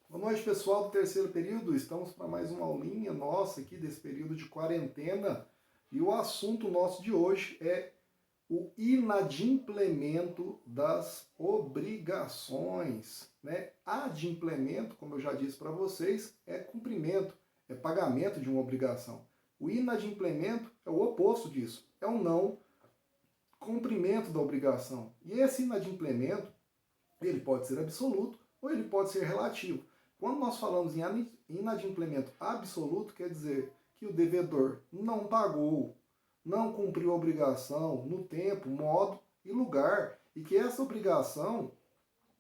Boa noite, pessoal do terceiro período. Estamos para mais uma aulinha nossa aqui desse período de quarentena. E o assunto nosso de hoje é o inadimplemento das obrigações. Né? Adimplemento, como eu já disse para vocês, é cumprimento, é pagamento de uma obrigação. O inadimplemento é o oposto disso, é o não cumprimento da obrigação. E esse inadimplemento, ele pode ser absoluto ou ele pode ser relativo. Quando nós falamos em inadimplemento absoluto, quer dizer que o devedor não pagou, não cumpriu a obrigação no tempo, modo e lugar, e que essa obrigação,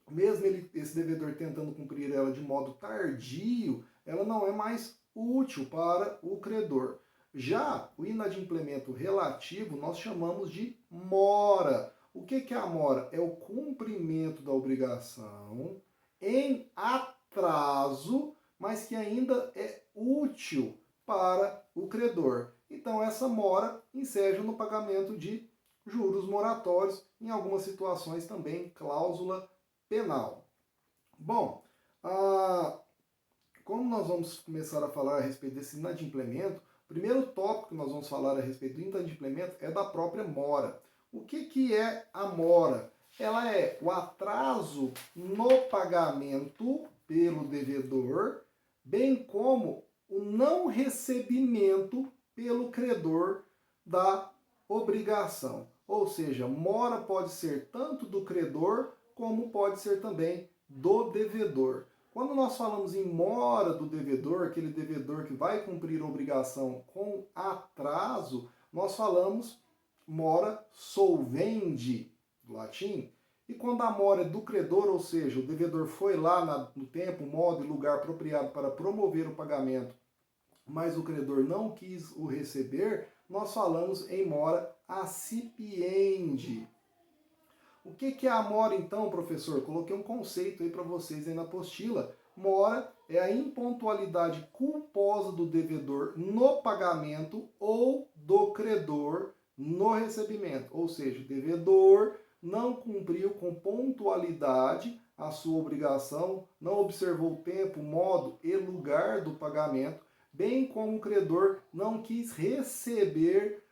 mesmo esse devedor tentando cumprir ela de modo tardio, ela não é mais útil para o credor. Já o inadimplemento relativo nós chamamos de mora. O que é a mora? É o cumprimento da obrigação em atraso, mas que ainda é útil para o credor. Então essa mora enseja no pagamento de juros moratórios, em algumas situações também cláusula penal. Bom, como nós vamos começar a falar a respeito desse inadimplemento, o primeiro tópico que nós vamos falar a respeito do inadimplemento é da própria mora. O que é a mora? Ela é o atraso no pagamento pelo devedor, bem como o não recebimento pelo credor da obrigação. Ou seja, mora pode ser tanto do credor como pode ser também do devedor. Quando nós falamos em mora do devedor, aquele devedor que vai cumprir a obrigação com atraso, nós falamos mora solvendi, do latim. E quando a mora é do credor, ou seja, o devedor foi lá no tempo, modo e lugar apropriado para promover o pagamento, mas o credor não quis o receber, nós falamos em mora acipiendi. O que é a mora então, professor? Coloquei um conceito aí para vocês aí na apostila. Mora é a impontualidade culposa do devedor no pagamento ou do credor no recebimento. Ou seja, o devedor não cumpriu com pontualidade a sua obrigação, não observou o tempo, modo e lugar do pagamento, bem como o credor não quis receber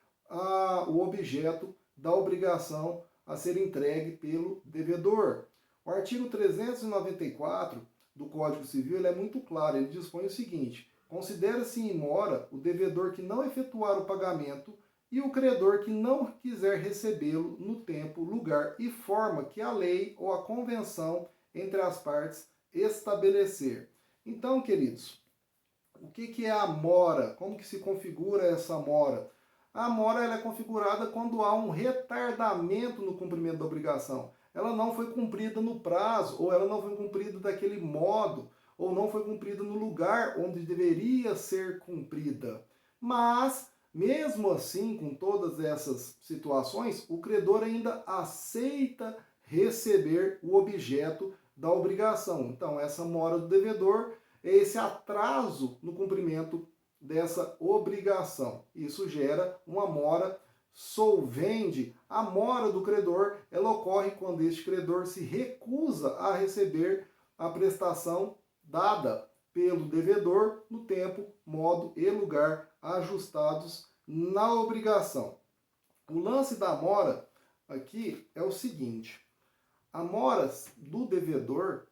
o objeto da obrigação a ser entregue pelo devedor. O artigo 394 do Código Civil ele é muito claro, ele dispõe o seguinte: considera-se em mora o devedor que não efetuar o pagamento e o credor que não quiser recebê-lo no tempo, lugar e forma que a lei ou a convenção entre as partes estabelecer. Então, queridos, o que é a mora? Como que se configura essa mora? A mora ela é configurada quando há um retardamento no cumprimento da obrigação. Ela não foi cumprida no prazo, ou ela não foi cumprida daquele modo, ou não foi cumprida no lugar onde deveria ser cumprida. Mas, mesmo assim, com todas essas situações, o credor ainda aceita receber o objeto da obrigação. Então, essa mora do devedor é esse atraso no cumprimento dessa obrigação. Isso gera uma mora solvendi. A mora do credor, ela ocorre quando este credor se recusa a receber a prestação dada pelo devedor no tempo, modo e lugar ajustados na obrigação. O lance da mora aqui é o seguinte: a mora do devedor,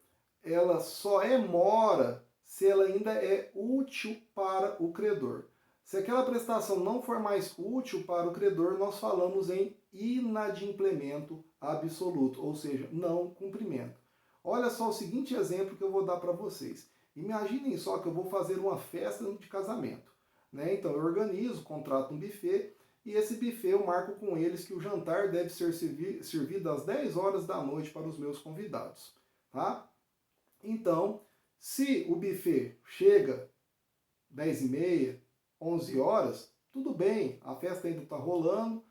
ela só é mora se ela ainda é útil para o credor. Se aquela prestação não for mais útil para o credor, nós falamos em inadimplemento absoluto, ou seja, não cumprimento. Olha só o seguinte exemplo que eu vou dar para vocês. Imaginem só que eu vou fazer uma festa de casamento. Né? Então eu organizo, contrato um buffet, e esse buffet eu marco com eles que o jantar deve ser servido às 10 horas da noite para os meus convidados. Tá? Então, se o buffet chega 10h30, 11 horas, tudo bem, a festa ainda está rolando,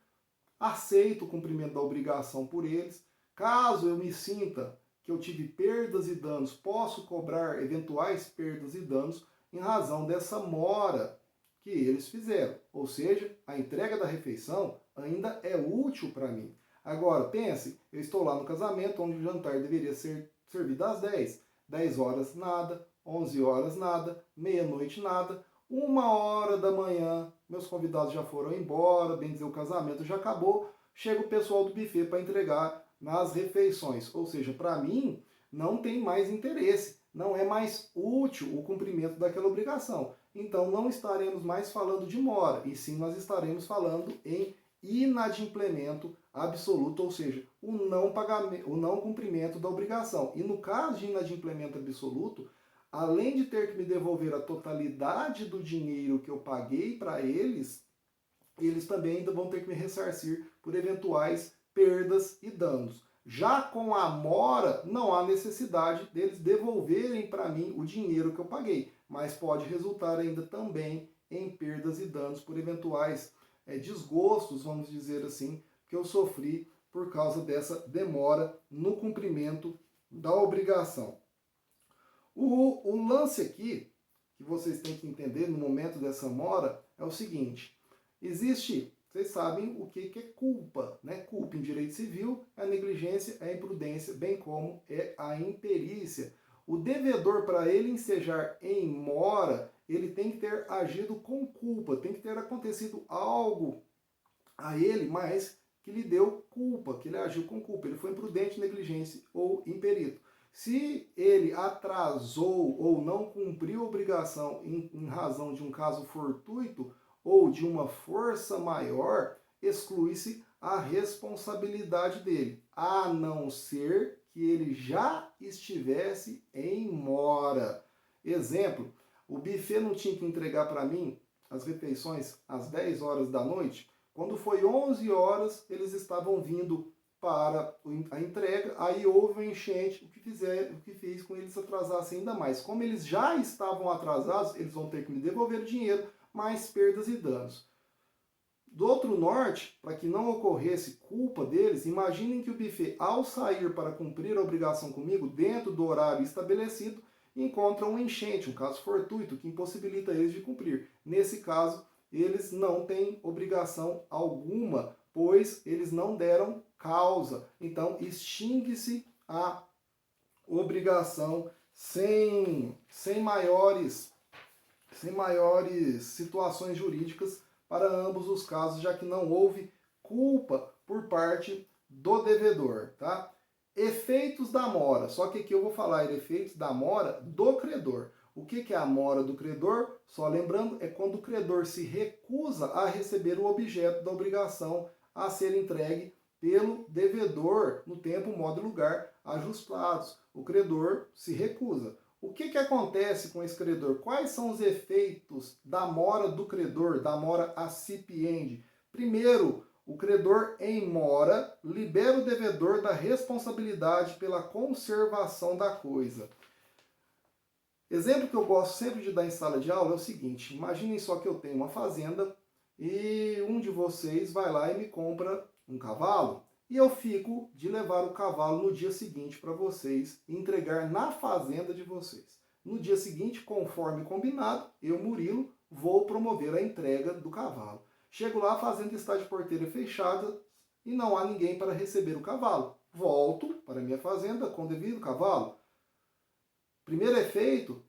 aceito o cumprimento da obrigação por eles. Caso eu me sinta que eu tive perdas e danos, posso cobrar eventuais perdas e danos em razão dessa mora que eles fizeram. Ou seja, a entrega da refeição ainda é útil para mim. Agora, pense, eu estou lá no casamento onde o jantar deveria ser servido às 10. 10 horas nada, 11 horas nada, meia-noite nada, 1 hora da manhã, meus convidados já foram embora, bem dizer, o casamento já acabou, chega o pessoal do buffet para entregar nas refeições. Ou seja, para mim, não tem mais interesse, não é mais útil o cumprimento daquela obrigação. Então, não estaremos mais falando de mora, e sim nós estaremos falando em inadimplemento absoluto, ou seja, o não pagamento, o não cumprimento da obrigação. E no caso de inadimplemento absoluto, além de ter que me devolver a totalidade do dinheiro que eu paguei para eles, eles também ainda vão ter que me ressarcir por eventuais perdas e danos. Já com a mora, não há necessidade deles devolverem para mim o dinheiro que eu paguei, mas pode resultar ainda também em perdas e danos por eventuais desgostos, vamos dizer assim, que eu sofri por causa dessa demora no cumprimento da obrigação. O lance aqui, que vocês têm que entender no momento dessa mora, é o seguinte: existe, vocês sabem o que é culpa, né? Culpa em direito civil é a negligência, é a imprudência, bem como é a imperícia. O devedor, para ele ensejar em mora, ele tem que ter agido com culpa, tem que ter acontecido algo a ele, mas que lhe deu culpa, que ele agiu com culpa. Ele foi imprudente, negligente ou imperito. Se ele atrasou ou não cumpriu a obrigação em razão de um caso fortuito ou de uma força maior, exclui-se a responsabilidade dele, a não ser que ele já estivesse em mora. Exemplo, o buffet não tinha que entregar para mim as refeições às 10 horas da noite? Quando foi 11 horas, eles estavam vindo para a entrega, aí houve uma enchente, o que fez com eles atrasassem ainda mais. Como eles já estavam atrasados, eles vão ter que me devolver o dinheiro, mais perdas e danos. Do outro norte, para que não ocorresse culpa deles, imaginem que o buffet, ao sair para cumprir a obrigação comigo, dentro do horário estabelecido, encontra uma enchente, um caso fortuito, que impossibilita eles de cumprir. Nesse caso, eles não têm obrigação alguma, pois eles não deram causa. Então, extingue-se a obrigação sem maiores situações jurídicas para ambos os casos, já que não houve culpa por parte do devedor, tá? Efeitos da mora, só que aqui eu vou falar efeitos da mora do credor. O que é a mora do credor? Só lembrando, é quando o credor se recusa a receber o objeto da obrigação a ser entregue pelo devedor no tempo, modo e lugar ajustados. O credor se recusa. O que acontece com esse credor? Quais são os efeitos da mora do credor, da mora accipiendi? Primeiro, o credor em mora libera o devedor da responsabilidade pela conservação da coisa. Exemplo que eu gosto sempre de dar em sala de aula é o seguinte: imaginem só que eu tenho uma fazenda e um de vocês vai lá e me compra um cavalo e eu fico de levar o cavalo no dia seguinte para vocês e entregar na fazenda de vocês. No dia seguinte, conforme combinado, eu, Murilo, vou promover a entrega do cavalo. Chego lá, a fazenda está de porteira fechada e não há ninguém para receber o cavalo. Volto para minha fazenda com o devido cavalo. Primeiro efeito,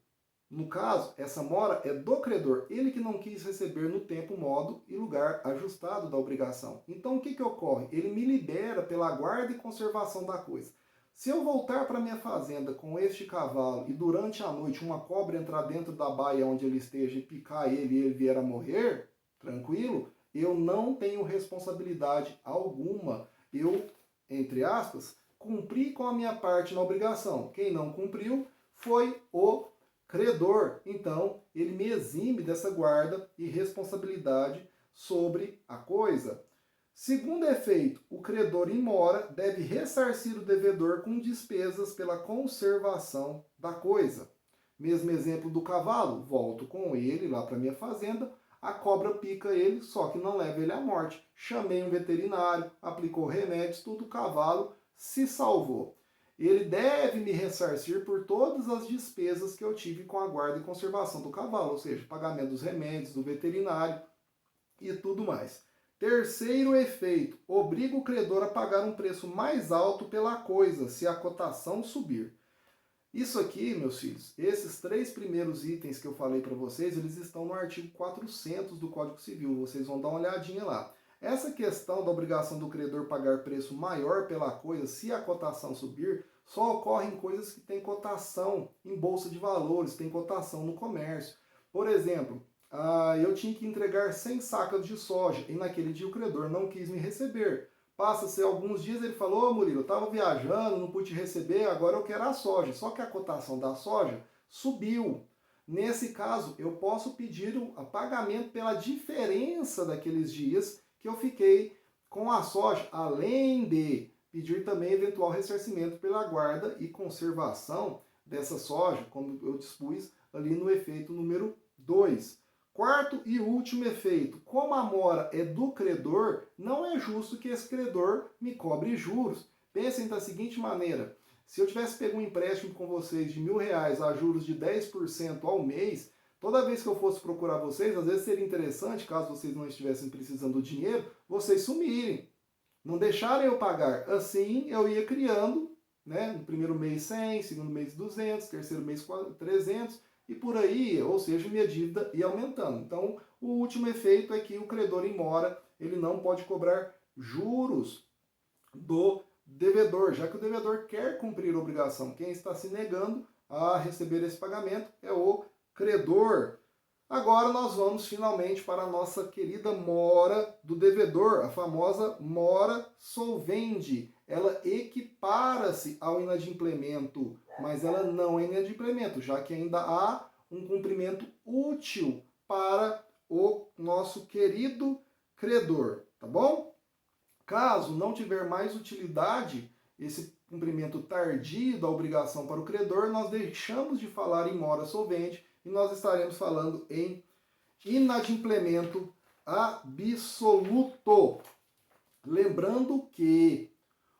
no caso, essa mora é do credor, ele que não quis receber no tempo, modo e lugar ajustado da obrigação. Então o que ocorre? Ele me libera pela guarda e conservação da coisa. Se eu voltar para minha fazenda com este cavalo e durante a noite uma cobra entrar dentro da baia onde ele esteja e picar ele e ele vier a morrer, tranquilo, eu não tenho responsabilidade alguma. Eu, entre aspas, cumpri com a minha parte na obrigação. Quem não cumpriu foi o credor. Então, ele me exime dessa guarda e responsabilidade sobre a coisa. Segundo efeito, o credor em mora deve ressarcir o devedor com despesas pela conservação da coisa. Mesmo exemplo do cavalo, volto com ele lá para minha fazenda, a cobra pica ele, só que não leva ele à morte. Chamei um veterinário, aplicou remédios, tudo, o cavalo se salvou. Ele deve me ressarcir por todas as despesas que eu tive com a guarda e conservação do cavalo, ou seja, pagamento dos remédios, do veterinário e tudo mais. Terceiro efeito, obriga o credor a pagar um preço mais alto pela coisa, se a cotação subir. Isso aqui, meus filhos, esses 3 primeiros itens que eu falei para vocês, eles estão no artigo 400 do Código Civil, vocês vão dar uma olhadinha lá. Essa questão da obrigação do credor pagar preço maior pela coisa, se a cotação subir, só ocorre em coisas que têm cotação em bolsa de valores, tem cotação no comércio. Por exemplo, eu tinha que entregar 100 sacas de soja e naquele dia o credor não quis me receber. Passa-se alguns dias, ele falou, ô Murilo, eu estava viajando, não pude te receber, agora eu quero a soja. Só que a cotação da soja subiu. Nesse caso, eu posso pedir o pagamento pela diferença daqueles dias que eu fiquei com a soja, além de pedir também eventual ressarcimento pela guarda e conservação dessa soja, como eu dispus ali no efeito número 2. Quarto e último efeito, como a mora é do credor, não é justo que esse credor me cobre juros. Pensem da seguinte maneira, se eu tivesse pego um empréstimo com vocês de R$1.000 a juros de 10% ao mês, toda vez que eu fosse procurar vocês, às vezes seria interessante, caso vocês não estivessem precisando do dinheiro, vocês sumirem, não deixarem eu pagar. Assim eu ia criando, né, no primeiro mês 100, segundo mês 200, terceiro mês 300, e por aí, ou seja, minha dívida ia aumentando. Então, o último efeito é que o credor em mora, ele não pode cobrar juros do devedor, já que o devedor quer cumprir a obrigação. Quem está se negando a receber esse pagamento é o credor. Agora nós vamos finalmente para a nossa querida mora do devedor, a famosa mora solvente. Ela equipara-se ao inadimplemento, mas ela não é inadimplemento, já que ainda há um cumprimento útil para o nosso querido credor, tá bom? Caso não tiver mais utilidade esse cumprimento tardio da obrigação para o credor, nós deixamos de falar em mora solvente e nós estaremos falando em inadimplemento absoluto. Lembrando que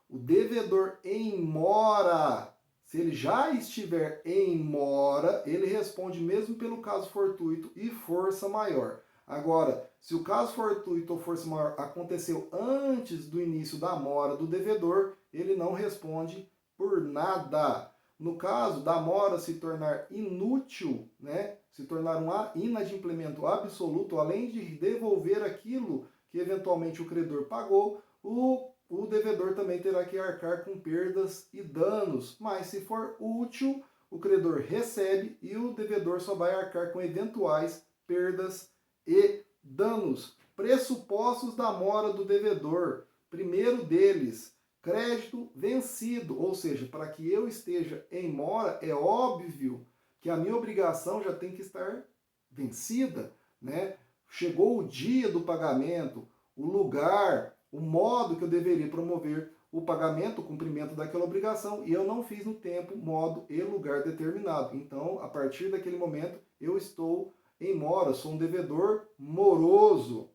o devedor em mora, se ele já estiver em mora, ele responde mesmo pelo caso fortuito e força maior. Agora, se o caso fortuito ou força maior aconteceu antes do início da mora do devedor, ele não responde por nada. No caso da mora se tornar inútil, né, se tornar um inadimplemento absoluto, além de devolver aquilo que eventualmente o credor pagou, o devedor também terá que arcar com perdas e danos. Mas se for útil, o credor recebe e o devedor só vai arcar com eventuais perdas e danos. Pressupostos da mora do devedor. Primeiro deles, crédito vencido, ou seja, para que eu esteja em mora, é óbvio que a minha obrigação já tem que estar vencida, né? Chegou o dia do pagamento, o lugar, o modo que eu deveria promover o pagamento, o cumprimento daquela obrigação, e eu não fiz no tempo, modo e lugar determinado. Então, a partir daquele momento, eu estou em mora, sou um devedor moroso.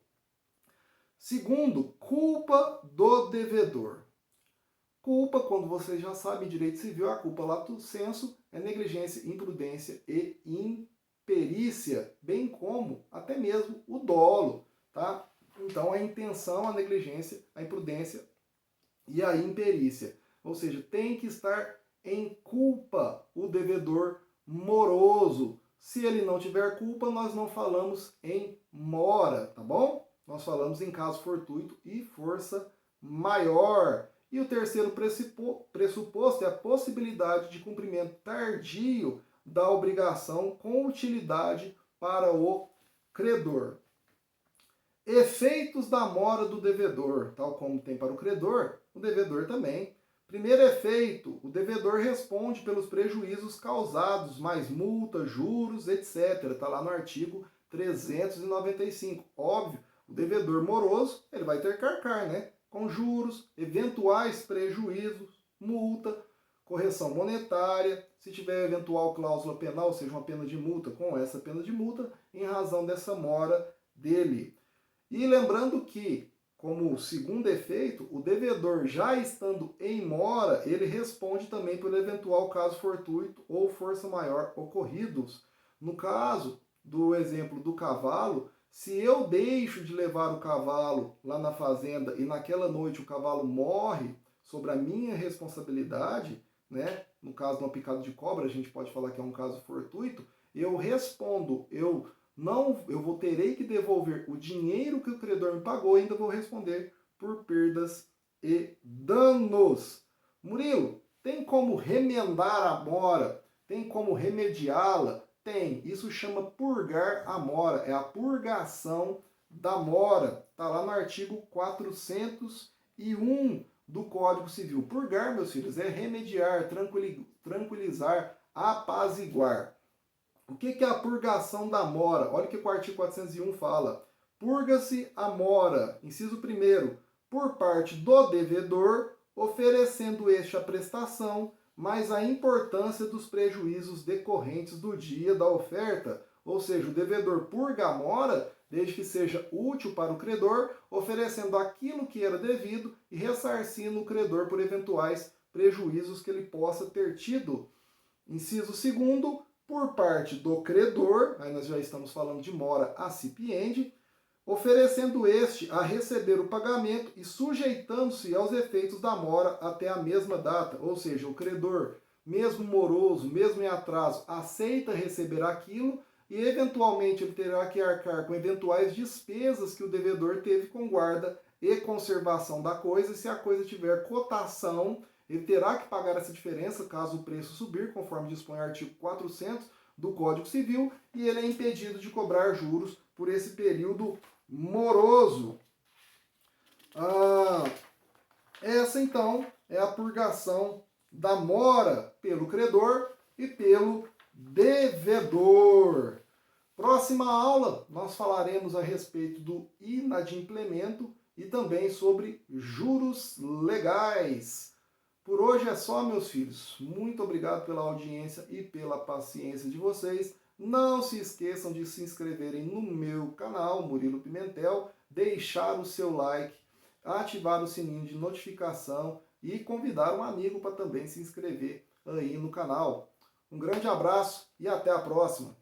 Segundo, culpa do devedor. Culpa, quando vocês já sabem direito civil, a culpa lato sensu é negligência, imprudência e imperícia, bem como até mesmo o dolo, tá? Então, a intenção, a negligência, a imprudência e a imperícia. Ou seja, tem que estar em culpa o devedor moroso. Se ele não tiver culpa, nós não falamos em mora, tá bom? Nós falamos em caso fortuito e força maior. E o terceiro pressuposto é a possibilidade de cumprimento tardio da obrigação com utilidade para o credor. Efeitos da mora do devedor, tal como tem para o credor, o devedor também. Primeiro efeito, o devedor responde pelos prejuízos causados, mais multa, juros, etc. Está lá no artigo 395. Óbvio, o devedor moroso, ele vai ter que arcar, né? Com juros, eventuais prejuízos, multa, correção monetária, se tiver eventual cláusula penal, ou seja, uma pena de multa, com essa pena de multa, em razão dessa mora dele. E lembrando que, como segundo efeito, o devedor já estando em mora, ele responde também pelo eventual caso fortuito ou força maior ocorridos. No caso do exemplo do cavalo, se eu deixo de levar o cavalo lá na fazenda e naquela noite o cavalo morre sobre a minha responsabilidade, né? no caso de uma picada de cobra, a gente pode falar que é um caso fortuito, eu respondo, eu terei que devolver o dinheiro que o credor me pagou e ainda vou responder por perdas e danos. Murilo, tem como remendar a mora? Tem como remediá-la? Tem. Isso chama purgar a mora. É a purgação da mora. Está lá no artigo 401 do Código Civil. Purgar, meus filhos, é remediar, tranquilizar, apaziguar. O que é a purgação da mora? Olha o que o artigo 401 fala. Purga-se a mora, inciso 1º, por parte do devedor, oferecendo este a prestação, mais a importância dos prejuízos decorrentes do dia da oferta. Ou seja, o devedor purga a mora, desde que seja útil para o credor, oferecendo aquilo que era devido e ressarcindo o credor por eventuais prejuízos que ele possa ter tido. Inciso 2º, por parte do credor, aí nós já estamos falando de mora acipiendi, oferecendo este a receber o pagamento e sujeitando-se aos efeitos da mora até a mesma data. Ou seja, o credor, mesmo moroso, mesmo em atraso, aceita receber aquilo e eventualmente ele terá que arcar com eventuais despesas que o devedor teve com guarda e conservação da coisa. E se a coisa tiver cotação, ele terá que pagar essa diferença caso o preço subir, conforme dispõe o artigo 400 do Código Civil, e ele é impedido de cobrar juros por esse período moroso. Essa, então, é a purgação da mora pelo credor e pelo devedor. Próxima aula, nós falaremos a respeito do inadimplemento e também sobre juros legais. Por hoje é só, meus filhos. Muito obrigado pela audiência e pela paciência de vocês. Não se esqueçam de se inscreverem no meu canal, Murilo Pimentel, deixar o seu like, ativar o sininho de notificação e convidar um amigo para também se inscrever aí no canal. Um grande abraço e até a próxima!